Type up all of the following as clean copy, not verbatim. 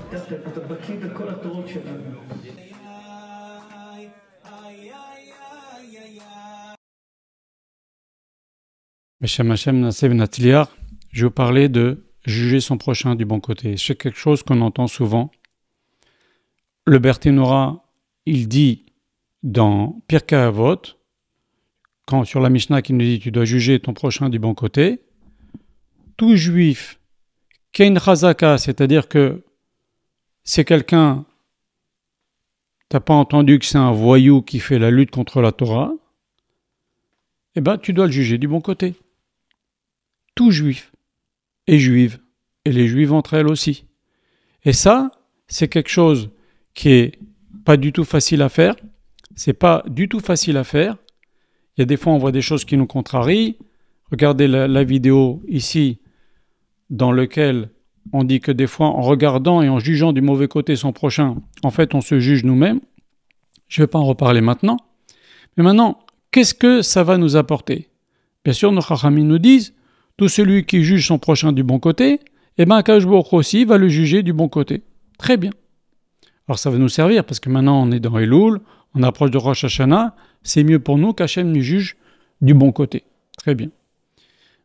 אתה בקיא בכל התורות שלנו. Beshem Hashem Naaseh V'Natzliach, je vais vous parler de juger son prochain du bon côté. C'est quelque chose qu'on entend souvent. Le Bertinora, il dit dans Pirkei Avot, quand sur la Mishnah qui nous dit tu dois juger ton prochain du bon côté, tout juif, Kein Chazaka, c'est-à-dire que c'est quelqu'un, t'as pas entendu que c'est un voyou qui fait la lutte contre la Torah, eh ben tu dois le juger du bon côté. Tout juif et juive, et les juives entre elles aussi. Et ça, c'est quelque chose qui est pas du tout facile à faire. C'est pas du tout facile à faire. Il y a des fois, on voit des choses qui nous contrarient. Regardez la vidéo ici, dans laquelle on dit que des fois, en regardant et en jugeant du mauvais côté son prochain, en fait, on se juge nous-mêmes. Je ne vais pas en reparler maintenant. Mais maintenant, qu'est-ce que ça va nous apporter? Bien sûr, nos chachamim nous disent, tout celui qui juge son prochain du bon côté, eh bien, Akadosh Baruch Hu aussi va le juger du bon côté. Très bien. Alors, ça va nous servir, parce que maintenant, on est dans Elul, on approche de Rosh Hashanah, c'est mieux pour nous qu'Hachem nous juge du bon côté. Très bien.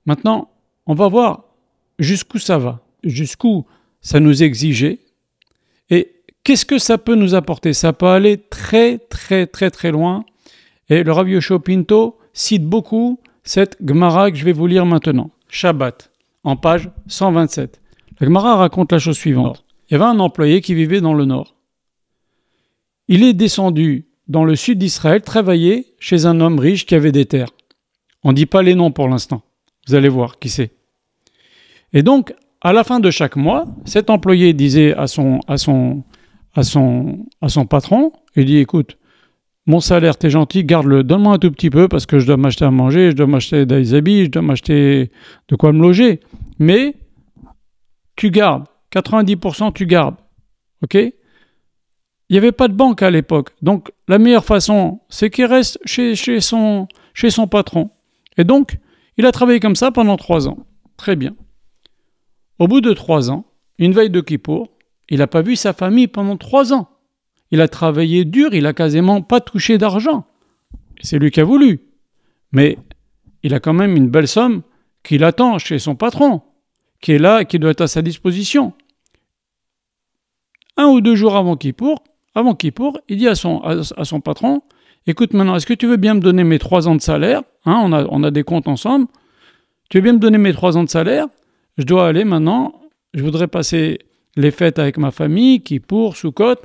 Maintenant, on va voir jusqu'où ça va, jusqu'où ça nous exigeait, et qu'est-ce que ça peut nous apporter? Ça peut aller très, très, très, très loin, et le Rav Yoshua Pinto cite beaucoup cette Gemara que je vais vous lire maintenant. Shabbat, en page 127. La Gemara raconte la chose suivante. Il y avait un employé qui vivait dans le nord. Il est descendu dans le sud d'Israël travailler chez un homme riche qui avait des terres. On ne dit pas les noms pour l'instant. Vous allez voir qui c'est. Et donc, à la fin de chaque mois, cet employé disait à son patron, il dit, écoute, mon salaire, t'es gentil, garde-le, donne-moi un tout petit peu parce que je dois m'acheter à manger, je dois m'acheter des habits, je dois m'acheter de quoi me loger. Mais tu gardes, 90% tu gardes, ok? Il n'y avait pas de banque à l'époque, donc la meilleure façon, c'est qu'il reste chez son patron. Et donc, il a travaillé comme ça pendant 3 ans. Très bien. Au bout de 3 ans, une veille de Kippour, il n'a pas vu sa famille pendant 3 ans. Il a travaillé dur, il n'a quasiment pas touché d'argent. C'est lui qui a voulu. Mais il a quand même une belle somme qui l'attend chez son patron, qui est là et qui doit être à sa disposition. 1 ou 2 jours avant Kippour, il dit à son patron, écoute maintenant, est-ce que tu veux bien me donner mes 3 ans de salaire, hein, on a des comptes ensemble, tu veux bien me donner mes 3 ans de salaire? Je dois aller maintenant, je voudrais passer les fêtes avec ma famille, Kippour, Soukot,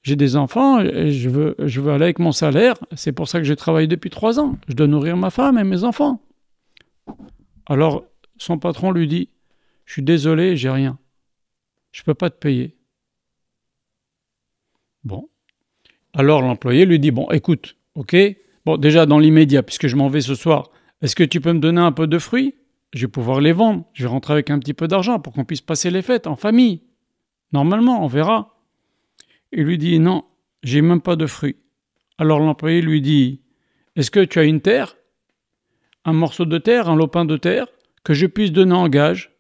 j'ai des enfants, et je veux aller avec mon salaire, c'est pour ça que j'ai travaillé depuis 3 ans, je dois nourrir ma femme et mes enfants. Alors, son patron lui dit, je suis désolé, j'ai rien, je ne peux pas te payer. Bon. Alors l'employé lui dit, bon, écoute, ok, bon, déjà dans l'immédiat, puisque je m'en vais ce soir, est-ce que tu peux me donner un peu de fruits? Je vais pouvoir les vendre, je vais rentrer avec un petit peu d'argent pour qu'on puisse passer les fêtes en famille. Normalement, on verra. Il lui dit, non, j'ai même pas de fruits. Alors l'employé lui dit, est-ce que tu as une terre? Un morceau de terre, un lopin de terre, que je puisse donner en gage,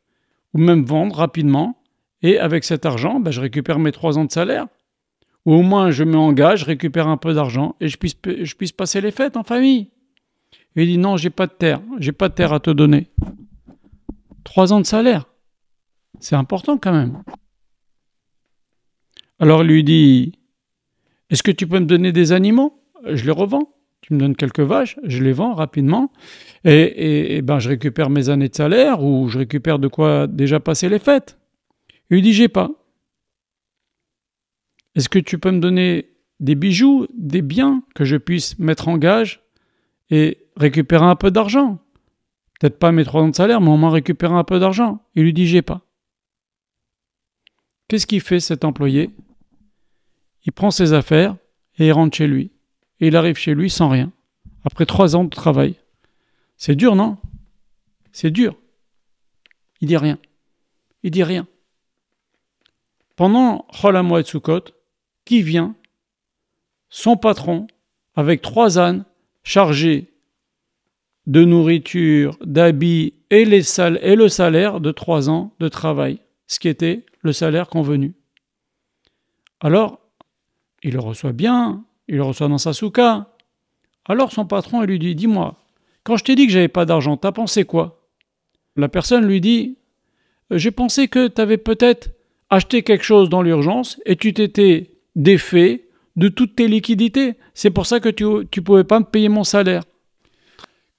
ou même vendre rapidement, et avec cet argent, je récupère mes 3 ans de salaire. Ou au moins je me engage, je récupère un peu d'argent, et je puisse passer les fêtes en famille. Et il dit, non, j'ai pas de terre à te donner. 3 ans de salaire, c'est important quand même. Alors il lui dit, est-ce que tu peux me donner des animaux? Je les revends. Tu me donnes quelques vaches, je les vends rapidement, et je récupère mes années de salaire, ou je récupère de quoi déjà passer les fêtes. Il lui dit, j'ai pas. Est-ce que tu peux me donner des bijoux, des biens que je puisse mettre en gage et récupérer un peu d'argent? Peut-être pas mes 3 ans de salaire, mais au moins récupérer un peu d'argent. Il lui dit, j'ai pas. Qu'est-ce qu'il fait cet employé? Il prend ses affaires et il rentre chez lui. Et il arrive chez lui sans rien. Après 3 ans de travail. C'est dur, non? C'est dur. Il dit rien. Il dit rien. Pendant Chol HaMoed Sukkot, qui vient? Son patron, avec 3 ânes chargés de nourriture, d'habits et le salaire de 3 ans de travail, ce qui était le salaire convenu. Alors, il le reçoit bien, il le reçoit dans sa souka. Alors son patron il lui dit, dis-moi, quand je t'ai dit que j'avais pas d'argent, t'as pensé quoi? La personne lui dit, j'ai pensé que tu avais peut-être acheté quelque chose dans l'urgence et tu t'étais défait de toutes tes liquidités. C'est pour ça que tu pouvais pas me payer mon salaire.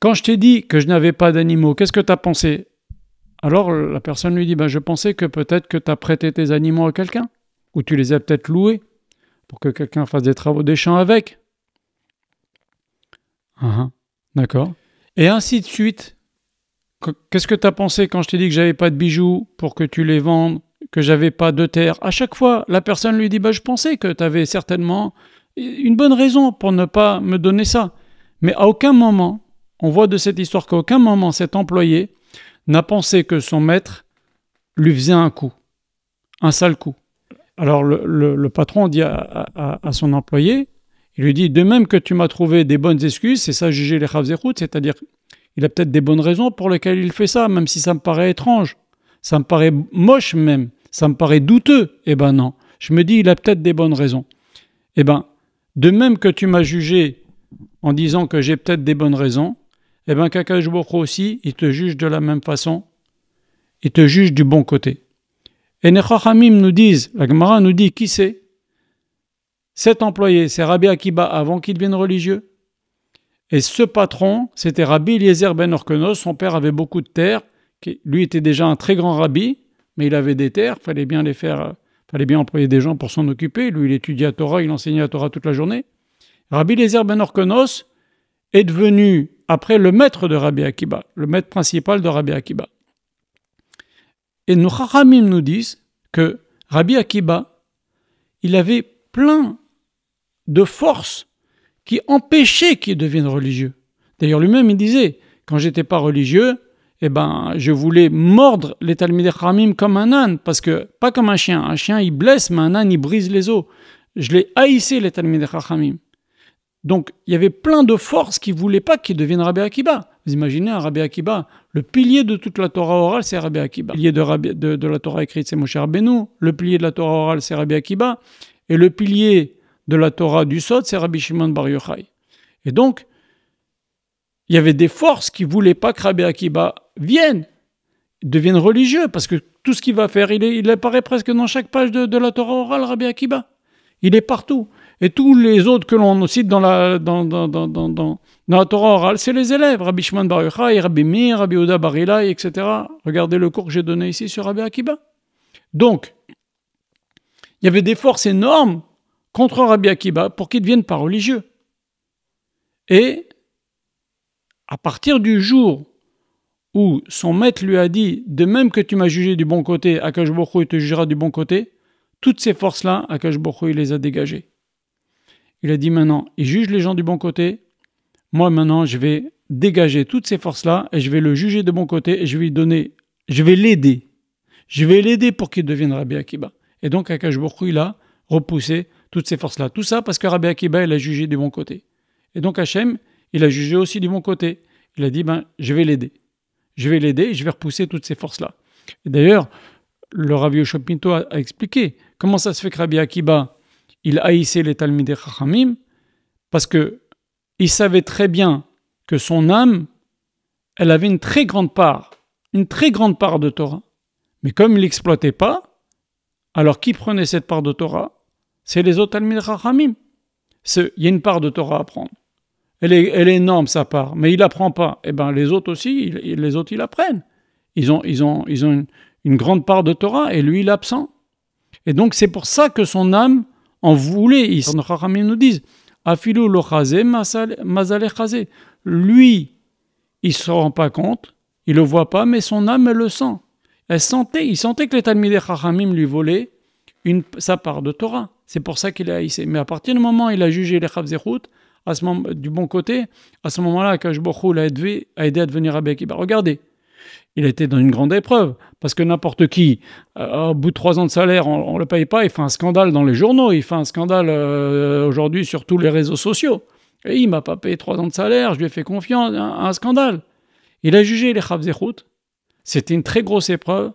Quand je t'ai dit que je n'avais pas d'animaux, qu'est-ce que tu as pensé? Alors la personne lui dit, je pensais que peut-être que tu as prêté tes animaux à quelqu'un, ou tu les as peut-être loués pour que quelqu'un fasse des travaux des champs avec. D'accord. Et ainsi de suite. Qu'est-ce que tu as pensé quand je t'ai dit que j'avais pas de bijoux pour que tu les vendes, que j'avais pas de terre? À chaque fois, la personne lui dit, je pensais que tu avais certainement une bonne raison pour ne pas me donner ça. Mais à aucun moment, on voit de cette histoire qu'à aucun moment cet employé n'a pensé que son maître lui faisait un coup, un sale coup. Alors le patron dit à son employé, il lui dit, de même que tu m'as trouvé des bonnes excuses, c'est ça juger les Chavzerhout, c'est-à-dire il a peut-être des bonnes raisons pour lesquelles il fait ça, même si ça me paraît étrange, ça me paraît moche même, ça me paraît douteux. Eh ben non, je me dis, il a peut-être des bonnes raisons. Eh ben, de même que tu m'as jugé en disant que j'ai peut-être des bonnes raisons, eh bien, qu'Akadosh Baruch Hu aussi, il te juge de la même façon. Il te juge du bon côté. Et les Chachamim nous disent, la Gemara nous dit, qui c'est? Cet employé, c'est Rabbi Akiba avant qu'il devienne religieux. Et ce patron, c'était Rabbi Eliezer ben Orkenos. Son père avait beaucoup de terres. Lui était déjà un très grand rabbi, mais il avait des terres. Fallait bien employer des gens pour s'en occuper. Lui, il étudiait la Torah, il enseignait la Torah toute la journée. Rabbi Eliezer ben Orkenos est devenu après le maître de Rabbi Akiba, le maître principal de Rabbi Akiba. Et nos Chachamim nous disent que Rabbi Akiba, il avait plein de forces qui empêchaient qu'il devienne religieux. D'ailleurs, lui-même, il disait, quand j'étais pas religieux, je voulais mordre les Talmidei Chachamim comme un âne, parce que, pas comme un chien, il blesse, mais un âne, il brise les os. Je les haïssais, les Talmidei Chachamim. Donc, il y avait plein de forces qui ne voulaient pas qu'il devienne Rabbi Akiba. Vous imaginez un Rabbi Akiba, le pilier de toute la Torah orale, c'est Rabbi Akiba. Le pilier de la Torah écrite, c'est Moshe Rabbeinu. Le pilier de la Torah orale, c'est Rabbi Akiba. Et le pilier de la Torah du Sod, c'est Rabbi Shimon Bar Yochai. Et donc, il y avait des forces qui ne voulaient pas que Rabbi Akiba devienne religieux, parce que tout ce qu'il va faire, il apparaît presque dans chaque page de la Torah orale, Rabbi Akiba. Il est partout. Et tous les autres que l'on cite dans la Torah orale, c'est les élèves. Rabbi Shimon Bar Yochai, Rabbi Meir, Rabbi Yehuda Bar Ilai, etc. Regardez le cours que j'ai donné ici sur Rabbi Akiba. Donc, il y avait des forces énormes contre Rabbi Akiba pour qu'il ne devienne pas religieux. Et à partir du jour où son maître lui a dit, de même que tu m'as jugé du bon côté, Akadosh Baruch Hu te jugera du bon côté, toutes ces forces-là, Akadosh Baruch Hu, il les a dégagées. Il a dit maintenant, il juge les gens du bon côté. Moi maintenant, je vais dégager toutes ces forces-là et je vais le juger de bon côté et je vais l'aider. Je vais l'aider pour qu'il devienne Rabbi Akiba. Et donc, Akadosh Baruch Hu, il a repoussé toutes ces forces-là. Tout ça parce que Rabbi Akiba, il a jugé du bon côté. Et donc, Hachem, il a jugé aussi du bon côté. Il a dit, je vais l'aider. Je vais l'aider et je vais repousser toutes ces forces-là. Et d'ailleurs, le Rav Yoshua Pinto a expliqué comment ça se fait que Rabbi Akiba, il haïssait les Talmidei Chachamim parce que il savait très bien que son âme, elle avait une très grande part de Torah. Mais comme il l'exploitait pas, alors qui prenait cette part de Torah? C'est les autres Talmidei Chachamim. Il y a une part de Torah à prendre. Elle est énorme sa part, mais il apprend pas. Eh ben les autres aussi, ils apprennent. Ils ont une grande part de Torah et lui il est absent. Et donc c'est pour ça que son âme en voulait. Les Chachamim nous disent Afilu lo chazé mazale chazé. Lui, il se rend pas compte, il le voit pas, mais son âme elle le sent. Il sentait que les Talmidei Chachamim lui volaient sa part de Torah. C'est pour ça qu'il a haïssé. Mais à partir du moment où il a jugé les Chavzerhout, du bon côté, à ce moment-là, Akadosh Baruch Hu l'a aidé à devenir Rabbi Akiba. Regardez, il a été dans une grande épreuve, parce que n'importe qui, au bout de 3 ans de salaire, on ne le paye pas, il fait un scandale dans les journaux, il fait un scandale aujourd'hui sur tous les réseaux sociaux. Et il ne m'a pas payé 3 ans de salaire, je lui ai fait confiance, un scandale. Il a jugé les Chavzechut. C'était une très grosse épreuve.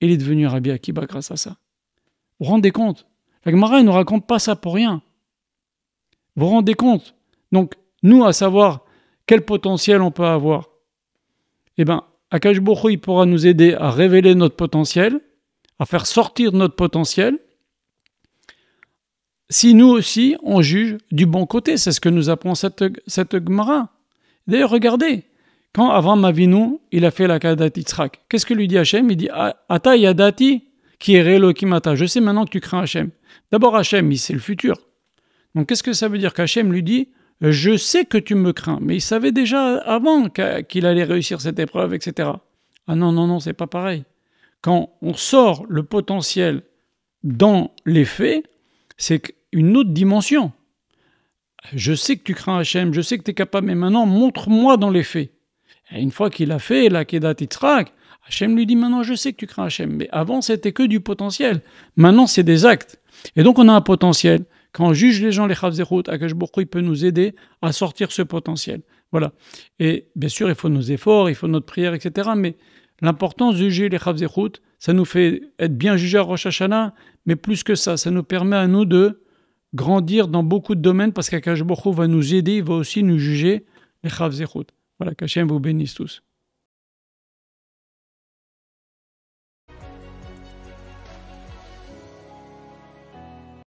Il est devenu Rabbi Akiba grâce à ça. Vous vous rendez compte? La Gemara ne nous raconte pas ça pour rien. Vous vous rendez compte? Donc, nous, à savoir quel potentiel on peut avoir, eh bien, Akadosh Baruch Hu, il pourra nous aider à révéler notre potentiel, à faire sortir notre potentiel, si nous aussi, on juge du bon côté. C'est ce que nous apprend cette Gemara. D'ailleurs, regardez, quand Avram Avinu, il a fait la Kadat Yitzhak, qu'est-ce que lui dit Hachem? Il dit « Ata yadati ki ere Elokim ata » Je sais maintenant que tu crains Hachem. D'abord, Hachem, c'est le futur. Donc, qu'est-ce que ça veut dire qu'Hachem lui dit « Je sais que tu me crains ». Mais il savait déjà avant qu'il allait réussir cette épreuve, etc. Ah non, non, non, c'est pas pareil. Quand on sort le potentiel dans les faits, c'est une autre dimension. Je sais que tu crains Hachem, je sais que tu es capable, mais maintenant, montre-moi dans les faits. Et une fois qu'il a fait la Kedat Yitzhak, Hachem lui dit maintenant je sais que tu crains Hachem. Mais avant c'était que du potentiel. Maintenant c'est des actes. Et donc on a un potentiel. Quand on juge les gens, les Chavzechut, Akadosh Baruch Hu, il peut nous aider à sortir ce potentiel. Voilà. Et bien sûr il faut nos efforts, il faut notre prière, etc. Mais l'importance de juger les Chavzechut, ça nous fait être bien jugés à Rosh Hashanah, mais plus que ça nous permet à nous de grandir dans beaucoup de domaines parce qu'Akadosh Baruch Hu va nous aider, il va aussi nous juger les Chavzechut. Voilà, qu'Hachem vous bénisse tous.